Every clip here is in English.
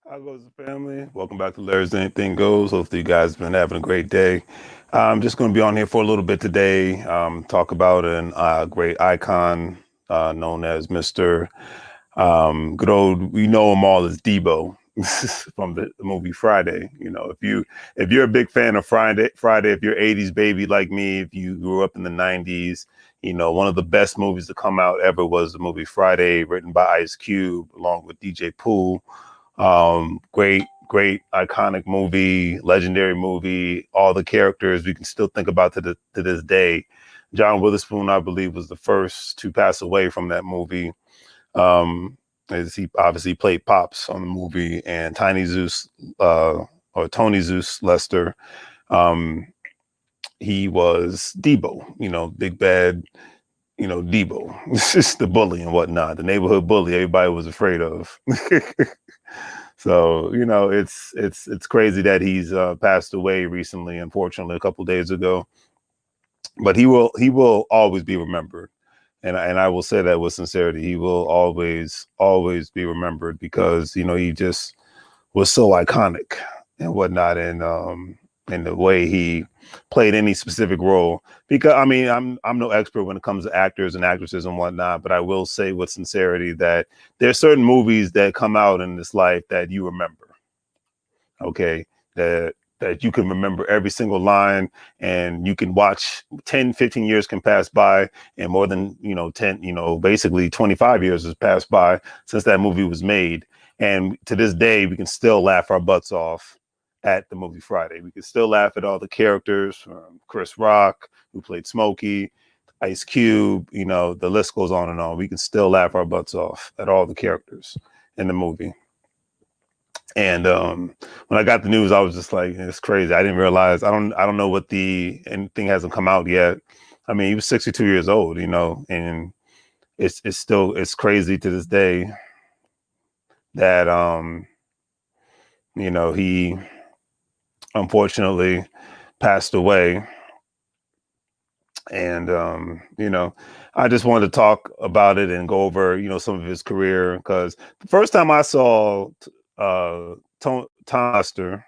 How goes the family? Welcome back to Larry's Anything Goes. Hopefully, you guys have been having a great day. I'm just going to be on here for a little bit today. Talk about an great icon known as Mr. Good old. We know him all as Debo from the movie Friday. You know, if you're a big fan of Friday, if you're '80s baby like me, if you grew up in the '90s, you know one of the best movies to come out ever was the movie Friday, written by Ice Cube along with DJ Pooh. Great, iconic movie, legendary movie. All the characters we can still think about to this day. John Witherspoon, I believe, was the first to pass away from that movie. As he obviously played Pops on the movie, and Tiny Zeus, or Tony Zeus Lester, um, he was Debo. You know, big bad. You know, Debo, just the bully and whatnot, the neighborhood bully everybody was afraid of. So you know, it's crazy that he's passed away recently. Unfortunately, a couple days ago, but he will always be remembered, and I will say that with sincerity. He will always be remembered because you know he just was so iconic and whatnot, and the way he played any specific role. Because I mean, I'm no expert when it comes to actors and actresses and whatnot, but I will say with sincerity that there's certain movies that come out in this life that you remember. Okay, that you can remember every single line, and you can watch 10, 15 years can pass by, and more than 10, basically 25 years has passed by since that movie was made, and to this day we can still laugh our butts off at the movie Friday. We can still laugh at all the characters from Chris Rock, who played Smokey, Ice Cube, the list goes on and on. We can still laugh our butts off at all the characters in the movie. And when I got the news, I was just like, it's crazy. I didn't realize. I don't know what anything hasn't come out yet. I mean, he was 62 years old, and it's crazy to this day that he unfortunately passed away. And I just wanted to talk about it and go over some of his career, because the first time I saw Tom Lester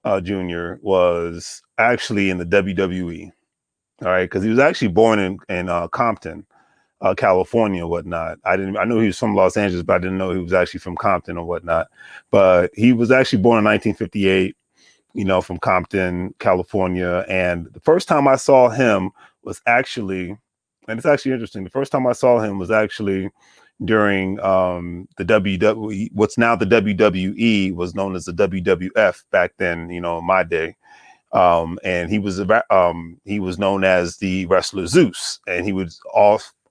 Jr. was actually in the WWE. All right, because he was actually born in Compton, California, and whatnot. I knew he was from Los Angeles, but I didn't know he was actually from Compton or whatnot. But he was actually born in 1958. From Compton, California. And the first time I saw him was actually, and it's actually interesting. The first time I saw him was actually during the WWE, what's now the WWE was known as the WWF back then, in my day. And he was known as the wrestler Zeus, and he would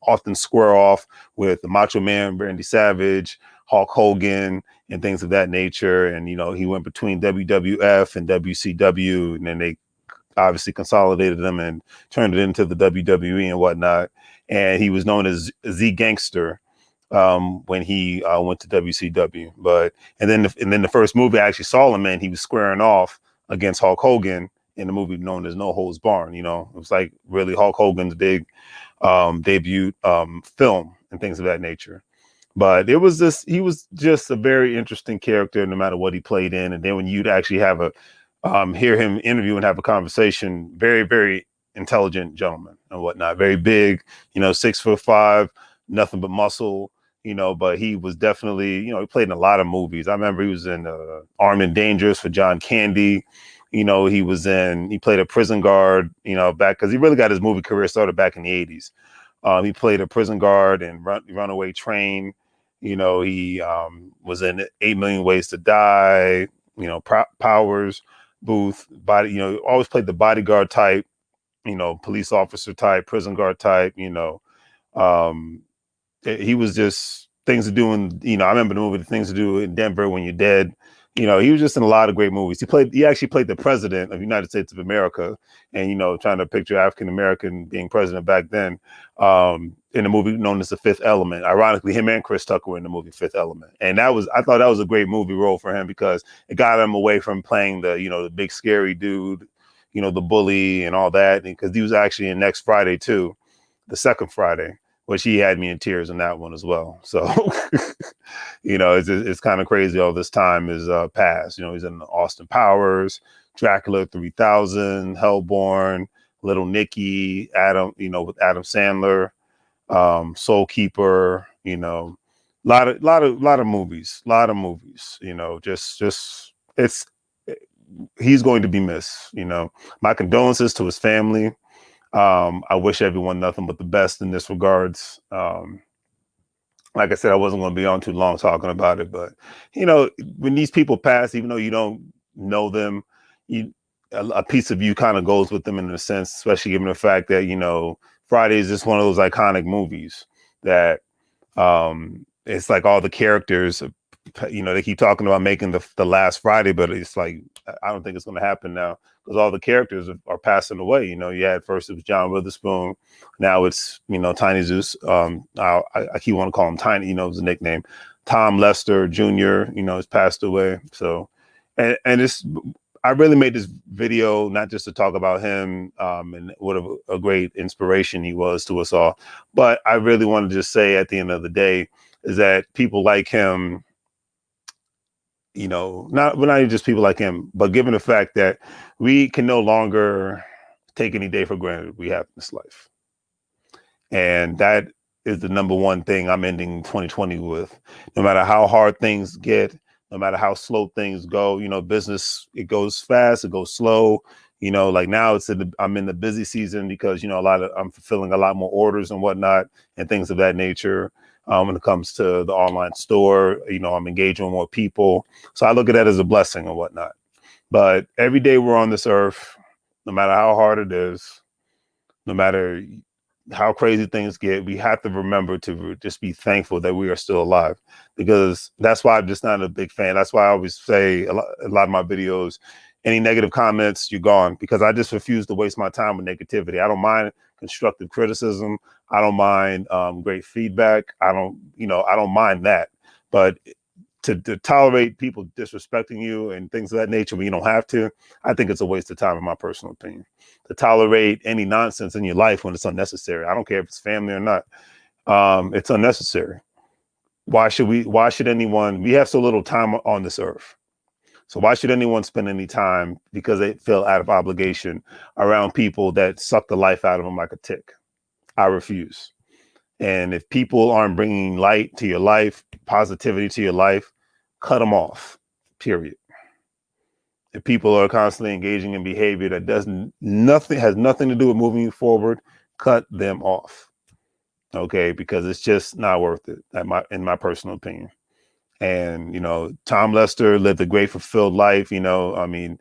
often square off with the Macho Man, Randy Savage, Hulk Hogan, and things of that nature. And he went between WWF and WCW, and then they obviously consolidated them and turned it into the WWE and whatnot. And he was known as Z Gangster when he went to WCW. And then the first movie I actually saw him in, he was squaring off against Hulk Hogan in the movie known as No Holds Barred. It was like really Hulk Hogan's big debut film and things of that nature. But he was just a very interesting character no matter what he played in. And then when you'd actually have hear him interview and have a conversation, very, very intelligent gentleman and whatnot, very big, 6'5", nothing but muscle, but he was definitely, he played in a lot of movies. I remember he was in Armed and Dangerous for John Candy. He played a prison guard, back, because he really got his movie career started back in the 80s. He played a prison guard in Runaway Train. He was in 8 Million Ways to Die, Powers, Booth, body, always played the bodyguard type, police officer type, prison guard type, um, he was just Things to Do I remember the movie Things to Do in Denver When You're Dead. He was just in a lot of great movies. He actually played the president of the United States of America, and, trying to picture African-American being president back then, in a movie known as The Fifth Element. Ironically, him and Chris Tucker were in the movie Fifth Element. And I thought that was a great movie role for him, because it got him away from playing the big scary dude, the bully and all that. Because he was actually in Next Friday too, the second Friday. which he had me in tears in that one as well. So, you know, it's kind of crazy. All this time is past. You know, he's in Austin Powers, Dracula 3000, Hellborn, Little Nicky, Adam. You know, with Adam Sandler, Soul Keeper. You know, lot of movies, You know, just it's he's going to be missed. You know, my condolences to his family. I wish everyone nothing but the best in this regards. Like I said, I wasn't going to be on too long talking about it, but you know, when these people pass, even though you don't know them, you a piece of you kind of goes with them in a sense, especially given the fact that you know Friday is just one of those iconic movies that it's like all the characters. You know, they keep talking about making the last Friday, but it's like I don't think it's going to happen now because all the characters are passing away. You know, you had first it was John Witherspoon, now it's you know Tiny Zeus. I keep want to call him Tiny. You know, it's a nickname. Tom Lester Jr. You know, has passed away. So, and it's I really made this video not just to talk about him and what a great inspiration he was to us all, but I really want to just say at the end of the day is that people like him, you know, not just people like him, but given the fact that we can no longer take any day for granted we have in this life. And that is the number one thing I'm ending 2020 with. No matter how hard things get, no matter how slow things go, you know, business, it goes fast, it goes slow. You know, like now I'm in the busy season because, you know, I'm fulfilling a lot more orders and whatnot and things of that nature. When it comes to the online store, you know, I'm engaging with more people. So I look at that as a blessing and whatnot. But every day we're on this earth, no matter how hard it is, no matter how crazy things get, we have to remember to just be thankful that we are still alive, because that's why I'm just not a big fan. That's why I always say a lot of my videos, any negative comments, you're gone, because I just refuse to waste my time with negativity. I don't mind constructive criticism. I don't mind great feedback. I don't mind that. But to tolerate people disrespecting you and things of that nature when you don't have to, I think it's a waste of time, in my personal opinion. To tolerate any nonsense in your life when it's unnecessary. I don't care if it's family or not. It's unnecessary. Why should anyone, we have so little time on this earth. So why should anyone spend any time because they feel out of obligation around people that suck the life out of them like a tick? I refuse. And if people aren't bringing light to your life, positivity to your life, cut them off, period. If people are constantly engaging in behavior that has nothing to do with moving you forward, cut them off. Okay, because it's just not worth it, in my personal opinion. And you know, Tom Lester lived a great, fulfilled life. You know, I mean,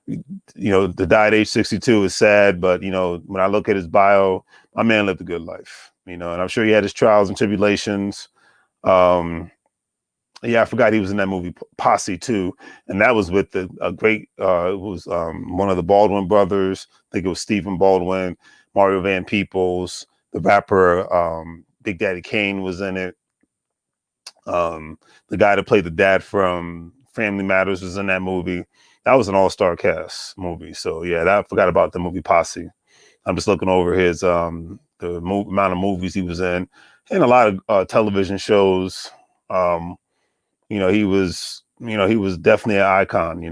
you know, to die at age 62 is sad, but you know, when I look at his bio, my man lived a good life. You know, and I'm sure he had his trials and tribulations. Yeah, I forgot he was in that movie Posse too, and that was with a great. It was one of the Baldwin brothers. I think it was Stephen Baldwin, Mario Van Peebles, the rapper Big Daddy Kane was in it. The guy that played the dad from Family Matters was in that movie. That was an all-star cast movie. So yeah, I forgot about the movie Posse. I'm just looking over his the amount of movies he was in, and a lot of television shows. He was definitely an icon.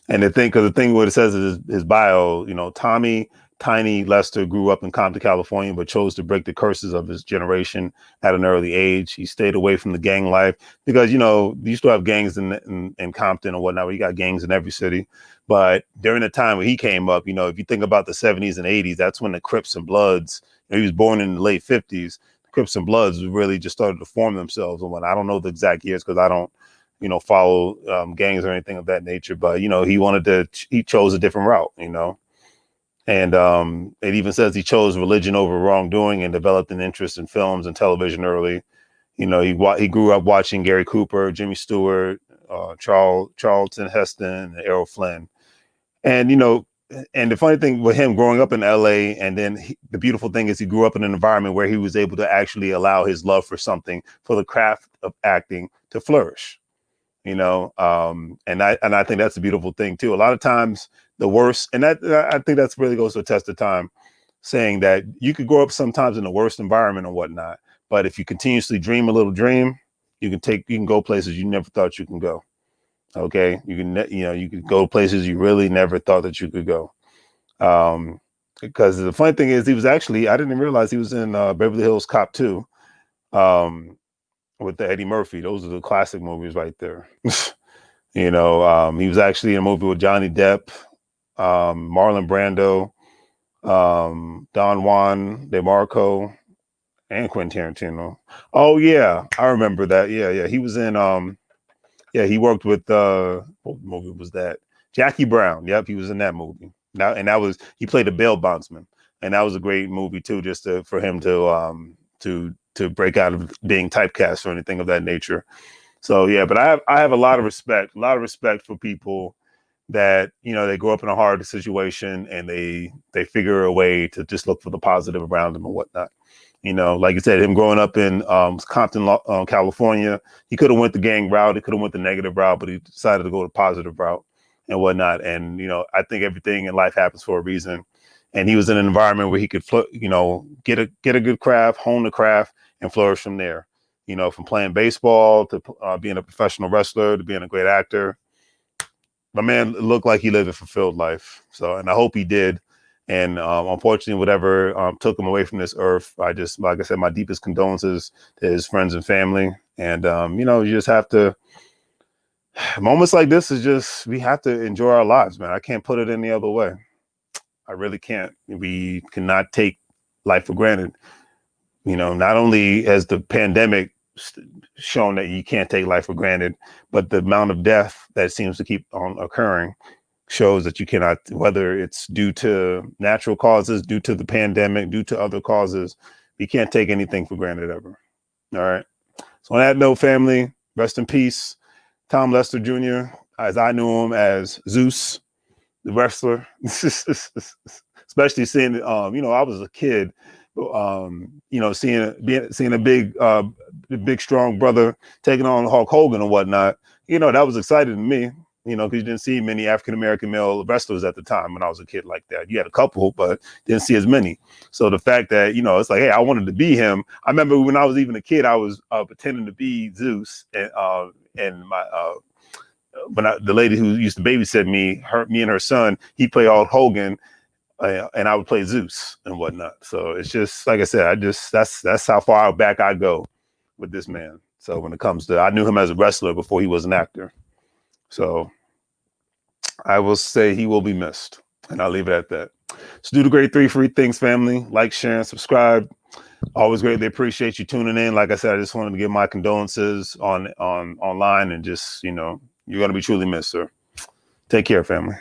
And the thing what it says is his bio. Tommy Tiny Lester grew up in Compton, California, but chose to break the curses of his generation at an early age. He stayed away from the gang life because, you used to have gangs in Compton or whatnot. You got gangs in every city. But during the time when he came up, if you think about the 70s and 80s, that's when the Crips and Bloods, he was born in the late 50s. The Crips and Bloods really just started to form themselves. And I don't know the exact years because I don't, follow gangs or anything of that nature. But, he chose a different route, And it even says he chose religion over wrongdoing and developed an interest in films and television early. He grew up watching Gary Cooper, Jimmy Stewart, Charlton Heston, and Errol Flynn. And, and the funny thing with him growing up in LA, and then the beautiful thing is he grew up in an environment where he was able to actually allow his love for something, for the craft of acting, to flourish. And I think that's a beautiful thing too. A lot of times the worst, and that I think that's really goes to a test of time. saying that you could grow up sometimes in the worst environment and whatnot, but if you continuously dream a little dream, you can go places you never thought you can go. Okay, you can go places you really never thought that you could go. Because the funny thing is, I didn't realize he was in Beverly Hills Cop 2 with the Eddie Murphy. Those are the classic movies right there. He was actually in a movie with Johnny Depp, Marlon Brando, Don Juan DeMarco, and Quentin Tarantino. Oh yeah, I remember that. Yeah. He was in he worked with what movie was that? Jackie Brown. Yep, he was in that movie. He played a bail bondsman, and that was a great movie too, for him to break out of being typecast or anything of that nature. So yeah, but I have a lot of respect for people that, they grow up in a hard situation and they figure a way to just look for the positive around them and whatnot. Like you said, him growing up in Compton, California, he could have went the gang route, he could have went the negative route, but he decided to go the positive route and whatnot. And I think everything in life happens for a reason. And he was in an environment where he could, get a good craft, hone the craft, and flourish from there. From playing baseball to being a professional wrestler to being a great actor. My man looked like he lived a fulfilled life. So, and I hope he did. And unfortunately, whatever took him away from this earth, like I said, my deepest condolences to his friends and family. And, you just have to, moments like this we have to enjoy our lives, man. I can't put it any other way. I really can't. We cannot take life for granted. Not only has the pandemic shown that you can't take life for granted, but the amount of death that seems to keep on occurring shows that you cannot, whether it's due to natural causes, due to the pandemic, due to other causes, you can't take anything for granted ever. All right. So on that note, family, rest in peace, Tom Lester Jr., as I knew him as Zeus, the wrestler, especially seeing, I was a kid, seeing a big, strong brother taking on Hulk Hogan and whatnot, that was exciting to me, because you didn't see many African-American male wrestlers at the time when I was a kid like that. You had a couple, but didn't see as many. So the fact that, it's like, hey, I wanted to be him. I remember when I was even a kid, I was pretending to be Zeus, and the lady who used to babysit me and her son, he played Hulk Hogan, and I would play Zeus and whatnot. So it's just, like I said, that's how far back I go with this man. So when it comes to, I knew him as a wrestler before he was an actor. So I will say he will be missed, and I'll leave it at that. So do the great 3 free things, family. Like, share, and subscribe. Always greatly appreciate you tuning in. Like I said, I just wanted to give my condolences on online, and just, you're going to be truly missed, sir. Take care, family.